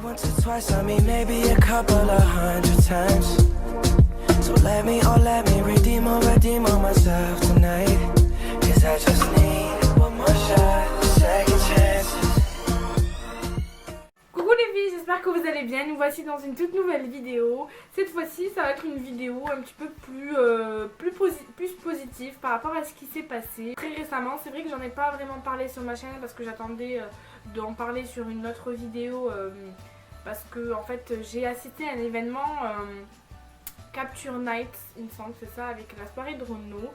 once or twice, I mean maybe a couple of 100 times. So let me redeem on myself tonight. Cause I just need one more shot, second chances. Coucou les filles, j'espère que vous allez bien. Nous voici dans une toute nouvelle vidéo. Cette fois-ci, ça va être une vidéo un petit peu plus positive par rapport à ce qui s'est passé très récemment. C'est vrai que j'en ai pas vraiment parlé sur ma chaîne parce que j'attendais d'en parler sur une autre vidéo parce que en fait j'ai assisté à un événement Capture Night, il me semble, c'est ça, avec la soirée de Renault.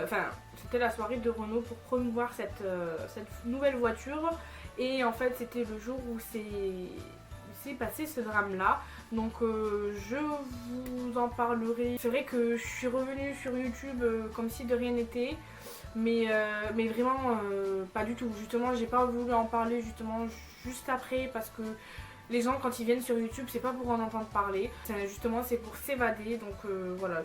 Enfin, c'était la soirée de Renault pour promouvoir cette nouvelle voiture. Et en fait, c'était le jour où s'est passé ce drame-là. Donc, je vous en parlerai. C'est vrai que je suis revenue sur YouTube comme si de rien n'était. Mais vraiment, pas du tout. Justement, j'ai pas voulu en parler justement juste après parce que les gens, quand ils viennent sur YouTube, c'est pas pour en entendre parler. Justement, c'est pour s'évader. Donc, voilà.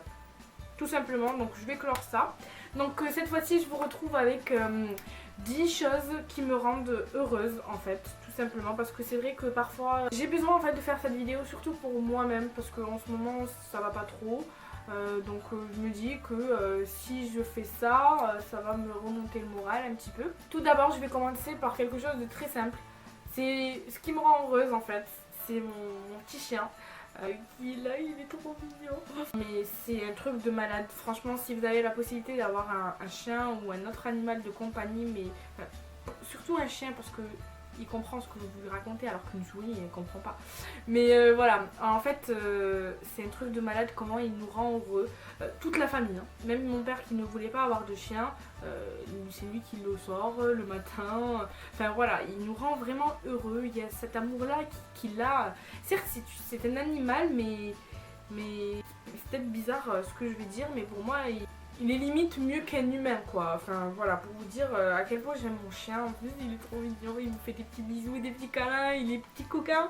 Tout simplement. Donc, je vais clore ça. Donc, cette fois-ci, je vous retrouve avec 10 choses qui me rendent heureuse, en fait. Tout simplement. Parce que c'est vrai que parfois, j'ai besoin, en fait, de faire cette vidéo, surtout pour moi-même. Parce qu'en ce moment, ça va pas trop. Donc je me dis que si je fais ça, ça va me remonter le moral un petit peu. Tout d'abord, je vais commencer par quelque chose de très simple. C'est ce qui me rend heureuse en fait. C'est mon petit chien. Qui là, il est trop mignon. Mais c'est un truc de malade. Franchement, si vous avez la possibilité d'avoir un chien ou un autre animal de compagnie, mais surtout un chien parce que il comprend ce que vous lui racontez alors qu'une souris elle comprend pas. Mais voilà, en fait c'est un truc de malade comment il nous rend heureux. Toute la famille, hein. Même mon père qui ne voulait pas avoir de chien, c'est lui qui le sort le matin. Enfin voilà, il nous rend vraiment heureux. Il y a cet amour là qu'il a. Certes c'est un animal mais c'est peut-être bizarre ce que je vais dire, mais pour moi il est limite mieux qu'un humain quoi. Enfin voilà, pour vous dire à quel point j'aime mon chien. En plus il est trop mignon, il me fait des petits bisous et des petits câlins, il est petit coquin.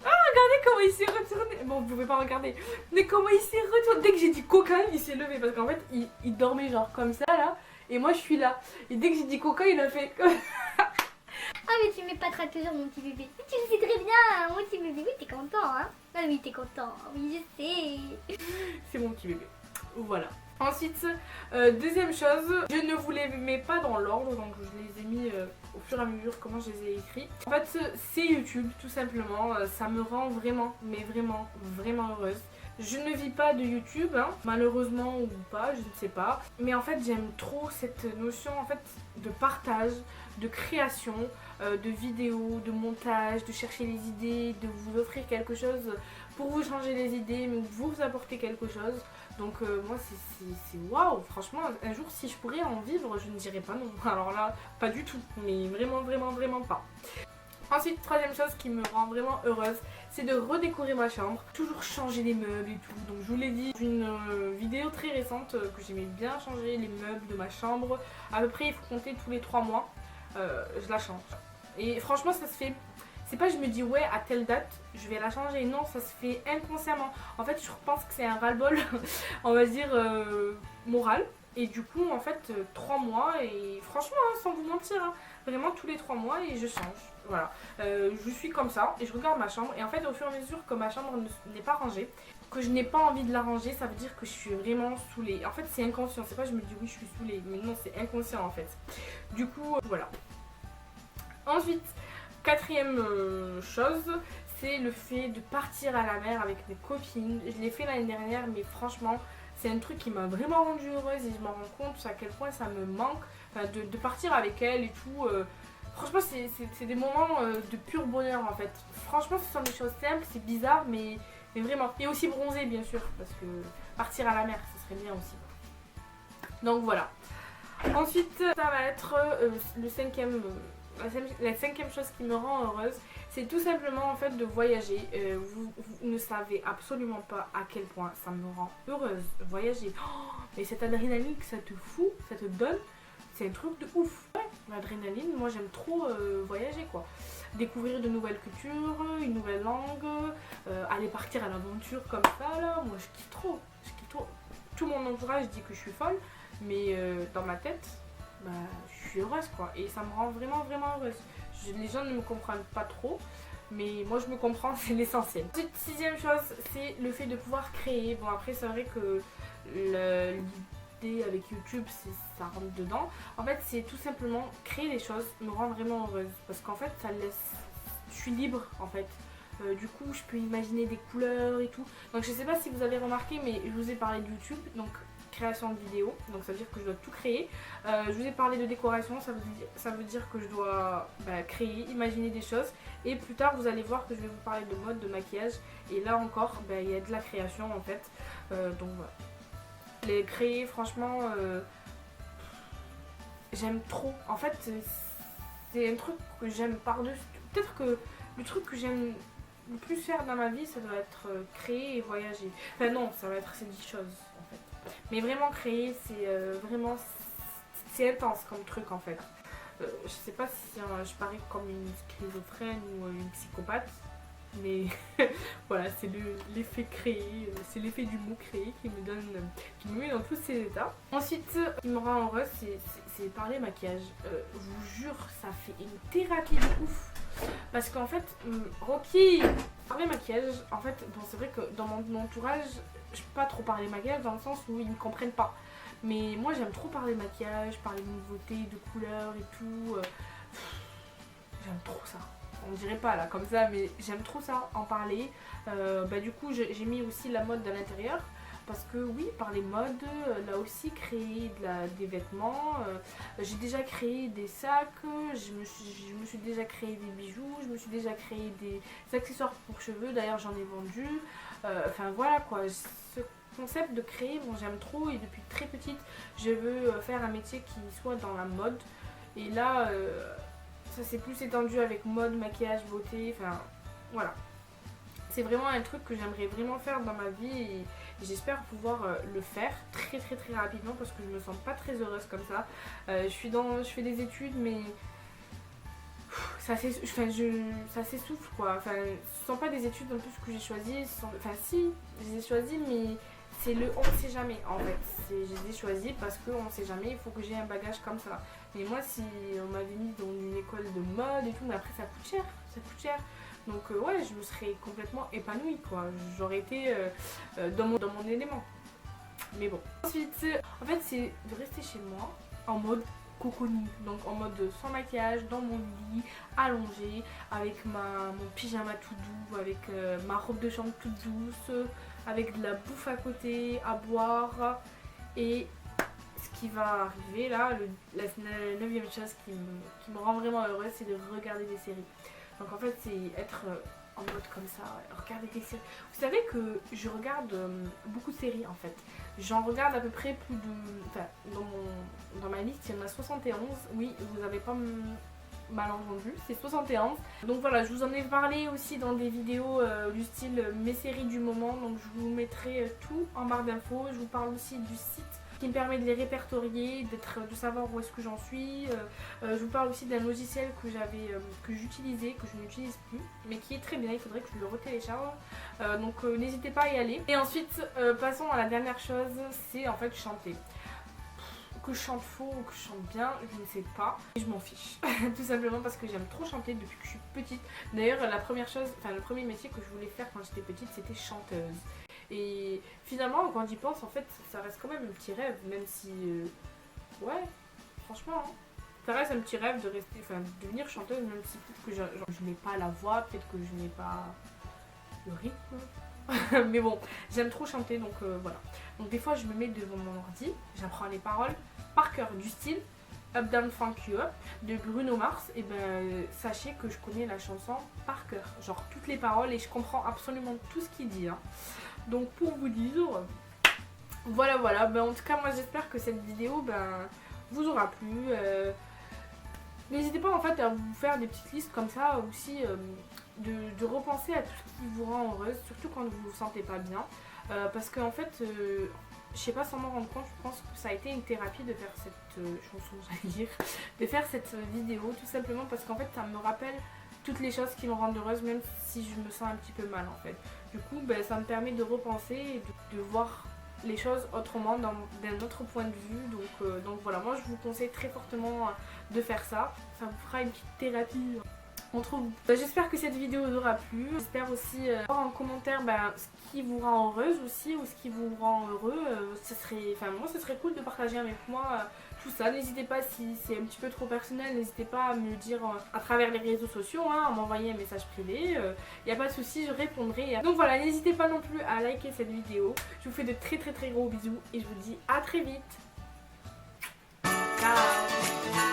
Ah regardez comment il s'est retourné. Bon vous pouvez pas regarder, mais comment il s'est retourné. Dès que j'ai dit coquin il s'est levé parce qu'en fait il dormait genre comme ça là. Et moi je suis là. Et dès que j'ai dit coquin il a fait comme... Ah mais tu mets pas très toujours mon petit bébé. Mais tu le sais très bien, mon petit bébé. Oui t'es content hein. Ah oui t'es content, oui je sais. C'est mon petit bébé. Voilà. Ensuite, deuxième chose, je ne vous les mets pas dans l'ordre, donc je les ai mis au fur et à mesure comment je les ai écrits. En fait, c'est YouTube, tout simplement. Ça me rend vraiment, mais vraiment, vraiment heureuse. Je ne vis pas de YouTube, hein, malheureusement ou pas, je ne sais pas. Mais en fait, j'aime trop cette notion en fait de partage, de création, de vidéos, de montage, de chercher les idées, de vous offrir quelque chose pour vous changer les idées, mais vous apporter quelque chose. Donc moi c'est waouh, franchement un jour si je pourrais en vivre je ne dirais pas non. Alors là pas du tout, mais vraiment pas. Ensuite troisième chose qui me rend vraiment heureuse, c'est de redécorer ma chambre. Toujours changer les meubles et tout. Donc je vous l'ai dit dans une vidéo très récente que j'aimais bien changer les meubles de ma chambre. À peu près il faut compter tous les 3 mois je la change. Et franchement ça se fait. C'est pas je me dis ouais à telle date je vais la changer, non ça se fait inconsciemment. En fait je pense que c'est un ras-le-bol on va dire moral. Et du coup en fait 3 mois et franchement hein, sans vous mentir hein, vraiment tous les 3 mois et je change. Voilà, je suis comme ça et je regarde ma chambre et en fait au fur et à mesure que ma chambre n'est pas rangée, que je n'ai pas envie de la ranger, ça veut dire que je suis vraiment saoulée. En fait c'est inconscient, c'est pas je me dis oui je suis saoulée, mais non c'est inconscient en fait. Du coup voilà. Ensuite quatrième chose, c'est le fait de partir à la mer avec mes copines. Je l'ai fait l'année dernière mais franchement c'est un truc qui m'a vraiment rendue heureuse et je me rends compte à quel point ça me manque de partir avec elle et tout. Franchement c'est des moments de pur bonheur en fait. Franchement ce sont des choses simples, c'est bizarre mais vraiment. Et aussi bronzer bien sûr parce que partir à la mer ça serait bien aussi. Donc voilà. Ensuite ça va être la cinquième chose qui me rend heureuse, c'est tout simplement en fait de voyager. Vous ne savez absolument pas à quel point ça me rend heureuse voyager. Oh, mais cette adrénaline que ça te fout, ça te donne, c'est un truc de ouf. Ouais, l'adrénaline, moi j'aime trop voyager quoi. Découvrir de nouvelles cultures, une nouvelle langue, aller partir à l'aventure comme ça là, moi je kiffe trop. Tout mon entourage dit que je suis folle, mais dans ma tête, je suis heureuse quoi. Et ça me rend vraiment heureuse. Les gens ne me comprennent pas trop. mais moi je me comprends, c'est l'essentiel. Ensuite, sixième chose, c'est le fait de pouvoir créer. Bon après c'est vrai que l'idée avec YouTube, ça rentre dedans. En fait c'est tout simplement créer les choses me rend vraiment heureuse parce qu'en fait ça laisse, je suis libre en fait. Du coup je peux imaginer des couleurs et tout. Donc je sais pas si vous avez remarqué mais je vous ai parlé de YouTube, donc création de vidéos, donc ça veut dire que je dois tout créer. Je vous ai parlé de décoration, ça veut dire que je dois créer, imaginer des choses. Et plus tard vous allez voir que je vais vous parler de mode, de maquillage. Et là encore il y a de la création en fait. Donc voilà. Les créer franchement j'aime trop. En fait c'est un truc que j'aime par-dessus. Peut-être que le truc que j'aime le plus faire dans ma vie ça doit être créer et voyager. Enfin non, ça va être ces 10 choses en fait. Mais vraiment créer c'est vraiment c'est intense comme truc en fait. Je sais pas si je parais comme une schizophrène ou une psychopathe, mais voilà, c'est l'effet créé, c'est l'effet du mot créé qui me met dans tous ces états. Ensuite, ce qui me rend heureuse, c'est parler maquillage. Je vous jure, ça fait une thérapie de ouf. Parce qu'en fait, Rocky, parler maquillage, en fait, bon, c'est vrai que dans mon entourage, je peux pas trop parler maquillage dans le sens où ils me comprennent pas. Mais moi j'aime trop parler maquillage, parler de nouveautés, de couleurs et tout. J'aime trop ça. On dirait pas là comme ça, mais j'aime trop ça, en parler. Du coup j'ai mis aussi la mode à l'intérieur. Parce que oui, parler mode, là aussi créer des vêtements. J'ai déjà créé des sacs, je me suis déjà créé des bijoux, je me suis déjà créé des accessoires pour cheveux, d'ailleurs j'en ai vendu. Enfin voilà quoi, ce concept de créer, bon j'aime trop et depuis très petite je veux faire un métier qui soit dans la mode. Et là ça s'est plus étendu avec mode, maquillage, beauté, enfin voilà. C'est vraiment un truc que j'aimerais vraiment faire dans ma vie et j'espère pouvoir le faire très rapidement parce que je me sens pas très heureuse comme ça. Je fais des études mais ça s'essouffle quoi. Enfin, ce sont pas des études en plus que j'ai choisies. Enfin si, je les ai choisies mais c'est le on sait jamais en fait. Je les ai choisies parce qu'on sait jamais, il faut que j'ai un bagage comme ça. Mais moi si on m'avait mis dans une école de mode et tout, mais après ça coûte cher. Donc ouais, je me serais complètement épanouie quoi. J'aurais été dans mon élément. Mais bon. Ensuite, en fait c'est de rester chez moi en mode cocooning. Donc en mode sans maquillage, dans mon lit, allongée, avec mon pyjama tout doux, avec ma robe de chambre toute douce, avec de la bouffe à côté, à boire. Et ce qui va arriver là, la 9e chose qui me rend vraiment heureuse, c'est de regarder des séries. Donc en fait c'est être en mode comme ça, regarder des séries. Vous savez que je regarde beaucoup de séries en fait. J'en regarde à peu près plus de... Enfin dans ma liste il y en a 71. Oui, vous n'avez pas mal entendu, c'est 71. Donc voilà, je vous en ai parlé aussi dans des vidéos du style mes séries du moment. Donc je vous mettrai tout en barre d'infos. Je vous parle aussi du site qui me permet de les répertorier, de savoir où est-ce que j'en suis. Je vous parle aussi d'un logiciel que j'utilisais, que je n'utilise plus, mais qui est très bien, il faudrait que je le retélécharge. Donc n'hésitez pas à y aller. Et ensuite, passons à la dernière chose, c'est en fait chanter. Que je chante faux ou que je chante bien, je ne sais pas. Et je m'en fiche. Tout simplement parce que j'aime trop chanter depuis que je suis petite. D'ailleurs, le premier métier que je voulais faire quand j'étais petite, c'était chanteuse. Et finalement, quand j'y pense, en fait, ça reste quand même un petit rêve, même si... ouais, franchement, hein, ça reste un petit rêve de devenir chanteuse, même si peut-être que je n'ai pas la voix, peut-être que je n'ai pas le rythme. Mais bon, j'aime trop chanter, donc voilà. Donc des fois, je me mets devant mon ordi, j'apprends les paroles par cœur, du style Up Down Funk You Up de Bruno Mars. Et ben sachez que je connais la chanson par cœur, genre toutes les paroles, et je comprends absolument tout ce qu'il dit, hein. Donc pour vous dire, voilà. En tout cas moi j'espère que cette vidéo vous aura plu. N'hésitez pas en fait à vous faire des petites listes comme ça aussi, de repenser à tout ce qui vous rend heureuse, surtout quand vous vous sentez pas bien. Parce qu'en fait, je sais pas, sans m'en rendre compte, je pense que ça a été une thérapie de faire cette chanson, j'allais dire, de faire cette vidéo, tout simplement parce qu'en fait ça me rappelle toutes les choses qui me rendent heureuse, même si je me sens un petit peu mal en fait. Du coup ça me permet de repenser et de voir les choses autrement, d'un autre point de vue. Donc voilà, moi je vous conseille très fortement de faire ça. Ça vous fera une petite thérapie J'espère que cette vidéo vous aura plu. J'espère aussi voir en commentaire ce qui vous rend heureuse aussi ou ce qui vous rend heureux. Moi ce serait cool de partager avec moi tout ça. N'hésitez pas, si c'est un petit peu trop personnel, n'hésitez pas à me le dire à travers les réseaux sociaux, à m'envoyer un message privé. Il n'y a pas de souci, je répondrai. Donc voilà, n'hésitez pas non plus à liker cette vidéo. Je vous fais de très gros bisous et je vous dis à très vite. Ciao.